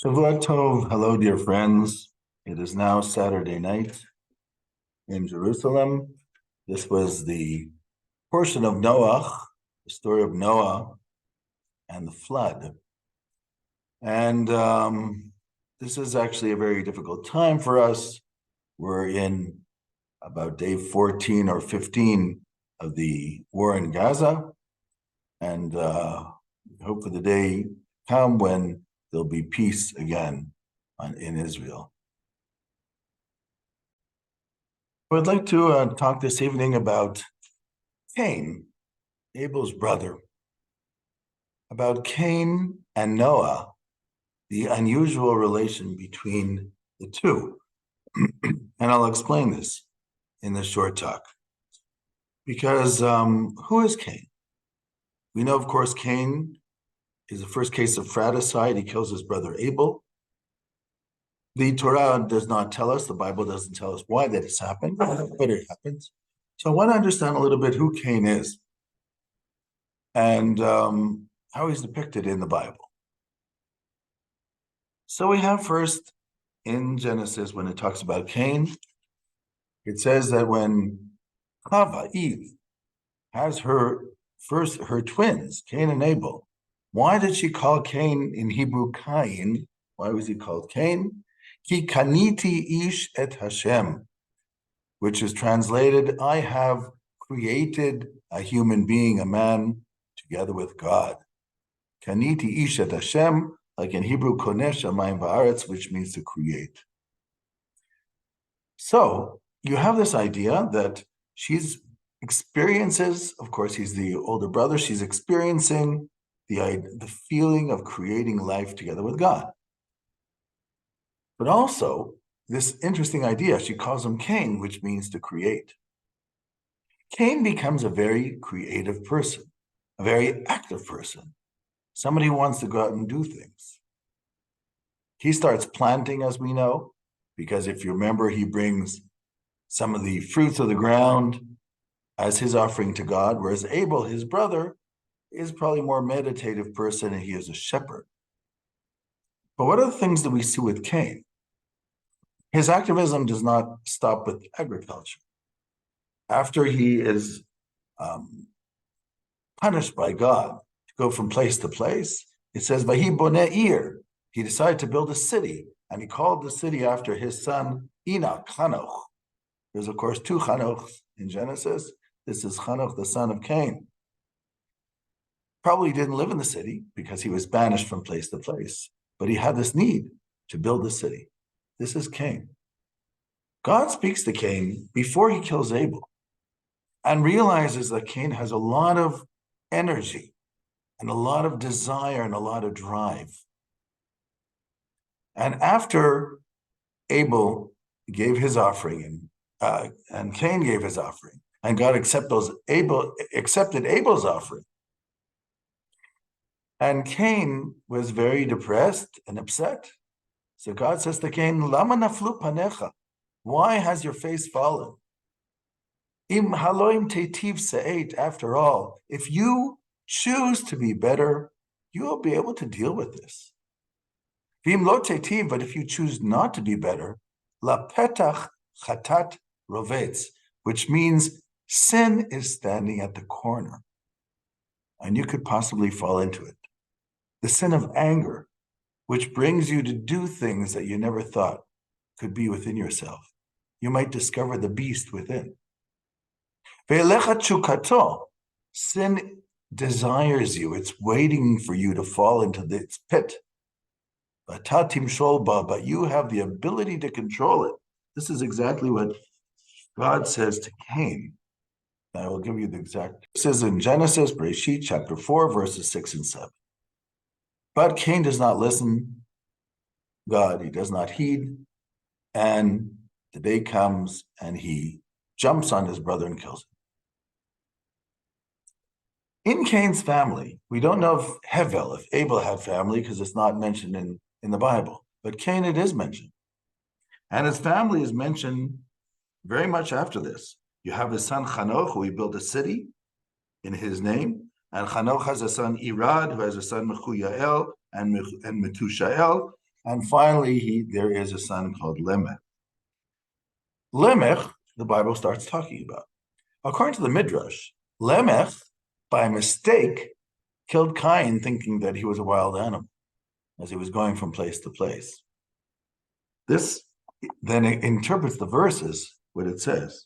Shavua Tov, hello, dear friends. It is now Saturday night in Jerusalem. This was the portion of Noah, the story of Noah and the flood. And this is actually a very difficult time for us. We're in about day 14 or 15 of the war in Gaza. And hope for the day come when there'll be peace again in Israel. I'd like to talk this evening about Cain, Abel's brother, about Cain and Noah, the unusual relation between the two. And I'll explain this in this short talk. Because who is Cain? We know, of course, Cain is the first case of fratricide. He kills his brother Abel. The Torah does not tell us, the Bible doesn't tell us why that has happened, but it happens. So I want to understand a little bit who Cain is and how he's depicted in the Bible. So we have first in Genesis, when it talks about Cain, it says that when Chava, Eve, has her twins, Cain and Abel, why did she call Cain in Hebrew Cain? Why was he called Cain? Ki kaniti ish et Hashem, which is translated, I have created a human being, a man, together with God. Kaniti ish et Hashem, like in Hebrew, koneh shamayim va'aretz, which means to create. So you have this idea that she's experiences, of course, he's the older brother, she's experiencing the feeling of creating life together with God. But also, this interesting idea, she calls him Cain, which means to create. Cain becomes a very creative person, a very active person, somebody who wants to go out and do things. He starts planting, as we know, because if you remember, he brings some of the fruits of the ground as his offering to God, whereas Abel, his brother, is probably a more meditative person, and he is a shepherd. But what are the things that we see with Cain? His activism does not stop with agriculture. After he is punished by God to go from place to place, it says, Vahi boneh ir. He decided to build a city, and he called the city after his son Enoch, Hanoch. There's, of course, two Hanochs in Genesis. This is Hanoch, the son of Cain. Probably didn't live in the city because he was banished from place to place, but he had this need to build the city. This is Cain. God speaks to Cain before he kills Abel and realizes that Cain has a lot of energy and a lot of desire and a lot of drive. And after Abel gave his offering and Cain gave his offering, and God accepted Abel's offering, and Cain was very depressed and upset. So God says to Cain, Lama naflu panecha? Why has your face fallen? Im haloim tetiv se'et, after all, if you choose to be better, you will be able to deal with this. Vim lo tetiv, but if you choose not to be better, la petach chatat rovetz, which means sin is standing at the corner, and you could possibly fall into it. The sin of anger, which brings you to do things that you never thought could be within yourself. You might discover the beast within. Ve'elecha chukato, sin desires you. It's waiting for you to fall into its pit. V'tatim sholba, but you have the ability to control it. This is exactly what God says to Cain. I will give you the exact. This is in Genesis, Bereshit, chapter 4, verses 6 and 7. But Cain does not listen. God, he does not heed. And the day comes and he jumps on his brother and kills him. In Cain's family, we don't know if Hevel, if Abel had family, because it's not mentioned in the Bible. But Cain, it is mentioned. And his family is mentioned very much after this. You have his son Chanoch, who he built a city in his name. And Chanoch has a son Irad, who has a son Mechuyael and Metushael. And finally, there is a son called Lamech. Lamech, the Bible starts talking about. According to the Midrash, Lamech, by mistake, killed Cain thinking that he was a wild animal as he was going from place to place. This then interprets the verses, what it says.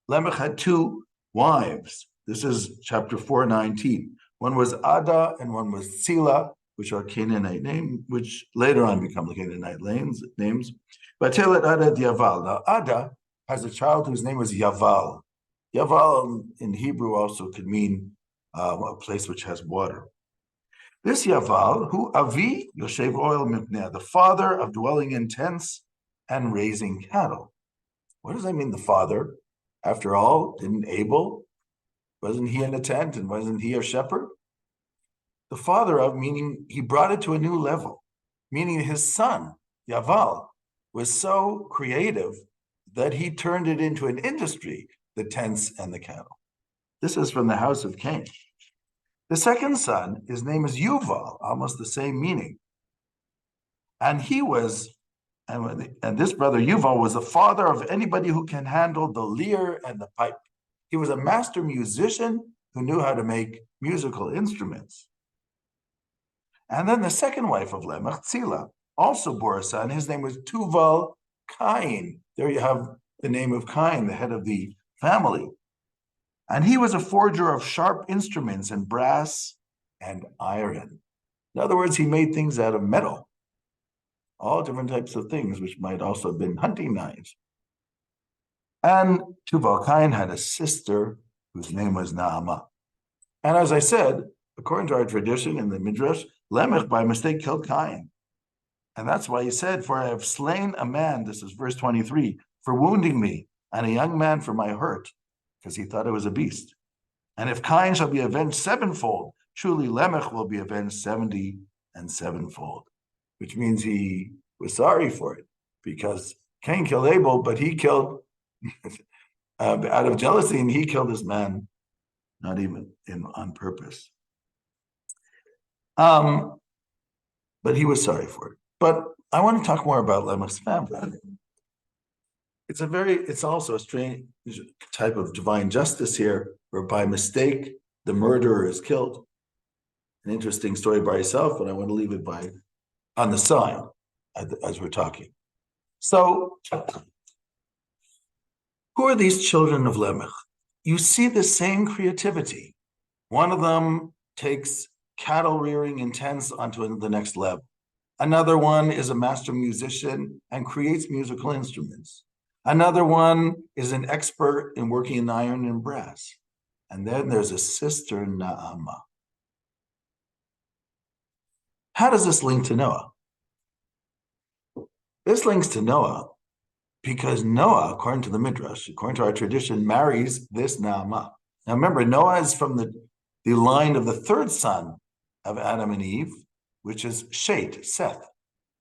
Lamech had two wives. This is chapter 4:19. One was Ada and one was Sila, which are Canaanite names, which later on become the Canaanite names. But Ada Yaval. Now Ada has a child whose name was Yaval. Yaval in Hebrew also could mean a place which has water. This Yaval, who Avi Yoshev Oil Mipneh, the father of dwelling in tents and raising cattle. What does that mean, the father? After all, didn't Abel, wasn't he in a tent and wasn't he a shepherd? The father of, meaning he brought it to a new level, meaning his son, Yaval, was so creative that he turned it into an industry, the tents and the cattle. This is from the house of Cain. The second son, his name is Yuval, almost the same meaning. And he was, and this brother Yuval was the father of anybody who can handle the lyre and the pipe. He was a master musician who knew how to make musical instruments. And then the second wife of Lamech, Tzila, also bore a son. His name was Tuval Cain. There you have the name of Cain, the head of the family. And he was a forger of sharp instruments and brass and iron. In other words, he made things out of metal, all different types of things, which might also have been hunting knives. And Tuval Cain had a sister whose name was Naamah. And as I said, according to our tradition in the Midrash, Lamech by mistake killed Cain. And that's why he said, for I have slain a man, this is verse 23, for wounding me, and a young man for my hurt, because he thought it was a beast. And if Cain shall be avenged sevenfold, truly Lamech will be avenged 70 and sevenfold, which means he was sorry for it, because Cain killed Abel, but he killed out of jealousy, and he killed this man, not even on purpose. But he was sorry for it. But I want to talk more about Lamech's family. It's also a strange type of divine justice here, where by mistake, the murderer is killed. An interesting story by itself, but I want to leave it on the side as we're talking. So, who are these children of Lamech? You see the same creativity. One of them takes cattle rearing in tents onto the next level. Another one is a master musician and creates musical instruments. Another one is an expert in working in iron and brass. And then there's a sister, Naamah. How does this link to Noah? This links to Noah because Noah, according to the Midrash, according to our tradition, marries this Naamah. Now remember, Noah is from the line of the third son of Adam and Eve, which is Seth.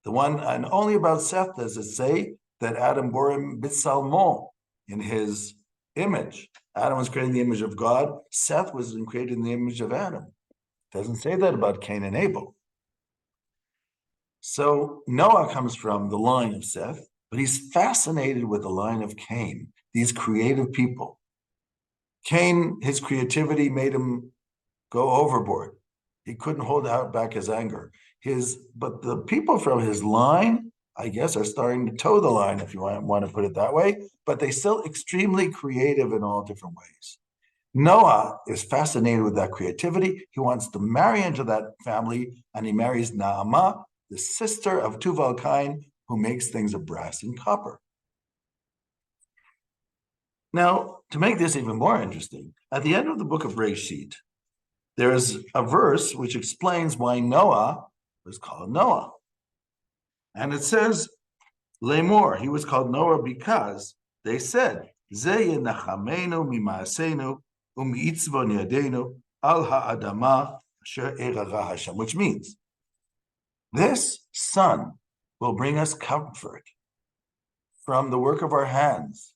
The one, and only about Seth does it say that Adam bore him B'Tselmo, in his image. Adam was created in the image of God. Seth was created in the image of Adam. It doesn't say that about Cain and Abel. So Noah comes from the line of Seth, but he's fascinated with the line of Cain, these creative people. Cain, his creativity made him go overboard. He couldn't hold out back his anger. But the people from his line, I guess, are starting to toe the line, if you want to put it that way, but they're still extremely creative in all different ways. Noah is fascinated with that creativity. He wants to marry into that family, and he marries Naamah, the sister of Tuval Cain, who makes things of brass and copper. Now, to make this even more interesting, at the end of the book of Bereshit, there is a verse which explains why Noah was called Noah. And it says, Lemor, he was called Noah because they said, Ze yenachamenu mimaasenu umiitzvon yadenu al ha'adama asher erara Hashem, which means, this son will bring us comfort from the work of our hands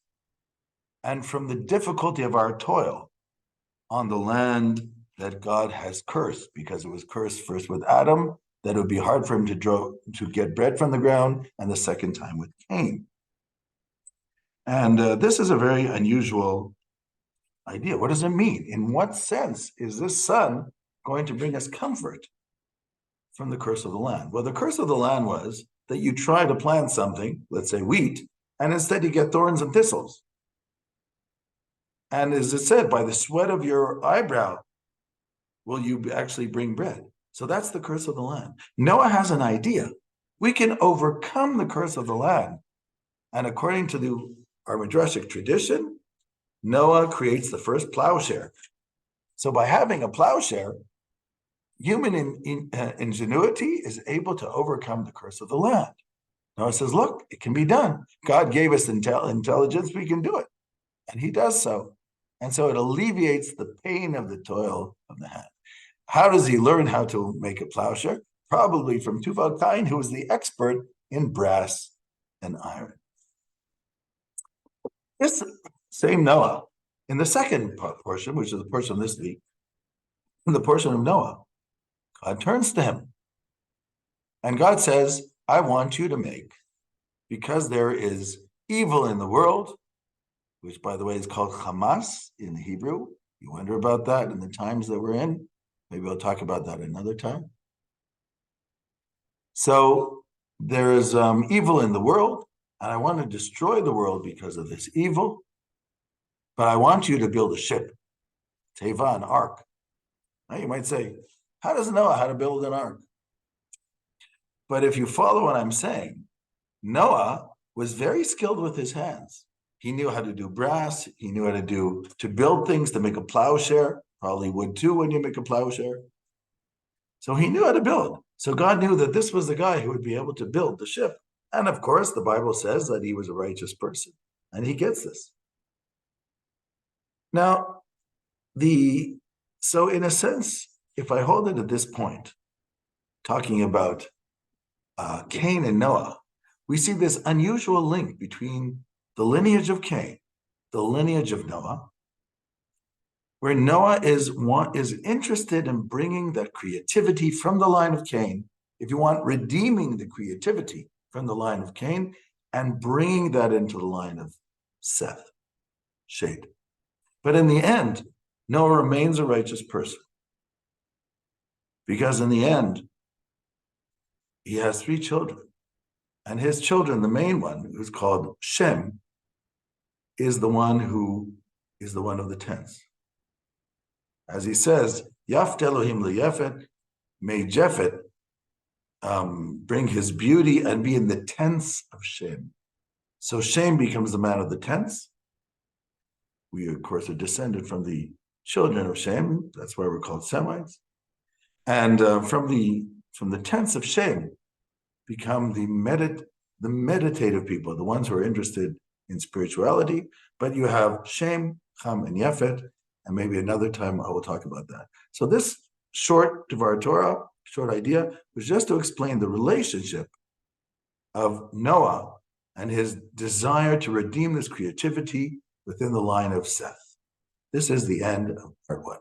and from the difficulty of our toil on the land that God has cursed, because it was cursed first with Adam that it would be hard for him to get bread from the ground, and the second time with Cain. And this is a very unusual idea. What does it mean? In what sense is this son going to bring us comfort from the curse of the land? Well, the curse of the land was that you try to plant something, let's say wheat, and instead you get thorns and thistles. And as it said, by the sweat of your eyebrow will you actually bring bread. So that's the curse of the land. Noah has an idea. We can overcome the curse of the land. And according to our Midrashic tradition, Noah creates the first plowshare. So by having a plowshare, human ingenuity is able to overcome the curse of the land. Noah says, look, it can be done. God gave us intelligence, we can do it. And he does so. And so it alleviates the pain of the toil of the hand. How does he learn how to make a plowshare? Probably from Tuval Cain, who was the expert in brass and iron. This same Noah, in the second portion, which is the portion of this week, in the portion of Noah, God turns to him. And God says, I want you to make, because there is evil in the world, which, by the way, is called Hamas in Hebrew. You wonder about that in the times that we're in. Maybe I'll talk about that another time. So there is evil in the world, and I want to destroy the world because of this evil. But I want you to build a ship, teva, an ark. Now you might say, how does Noah how to build an ark? But if you follow what I'm saying, Noah was very skilled with his hands. He knew how to do brass. He knew how to build things, to make a plowshare. Probably would too when you make a plowshare. So he knew how to build. So God knew that this was the guy who would be able to build the ship. And of course, the Bible says that he was a righteous person. And he gets this. Now, so in a sense, if I hold it at this point, talking about Cain and Noah, we see this unusual link between the lineage of Cain, the lineage of Noah, where Noah is interested in bringing that creativity from the line of Cain, if you want, redeeming the creativity from the line of Cain and bringing that into the line of Seth, Shade. But in the end, Noah remains a righteous person, because in the end, he has 3 children. And his children, the main one, who's called Shem, is the one of the tents. As he says, Yaft Elohim leyefet, may Japhet bring his beauty and be in the tents of Shem. So Shem becomes the man of the tents. We, of course, are descended from the children of Shem. That's why we're called Semites. And from the tents of Shem become the meditative people, the ones who are interested in spirituality. But you have Shem, Ham, and Yafet, and maybe another time I will talk about that. So this short Devar Torah, short idea, was just to explain the relationship of Noah and his desire to redeem this creativity within the line of Seth. This is the end of part 1.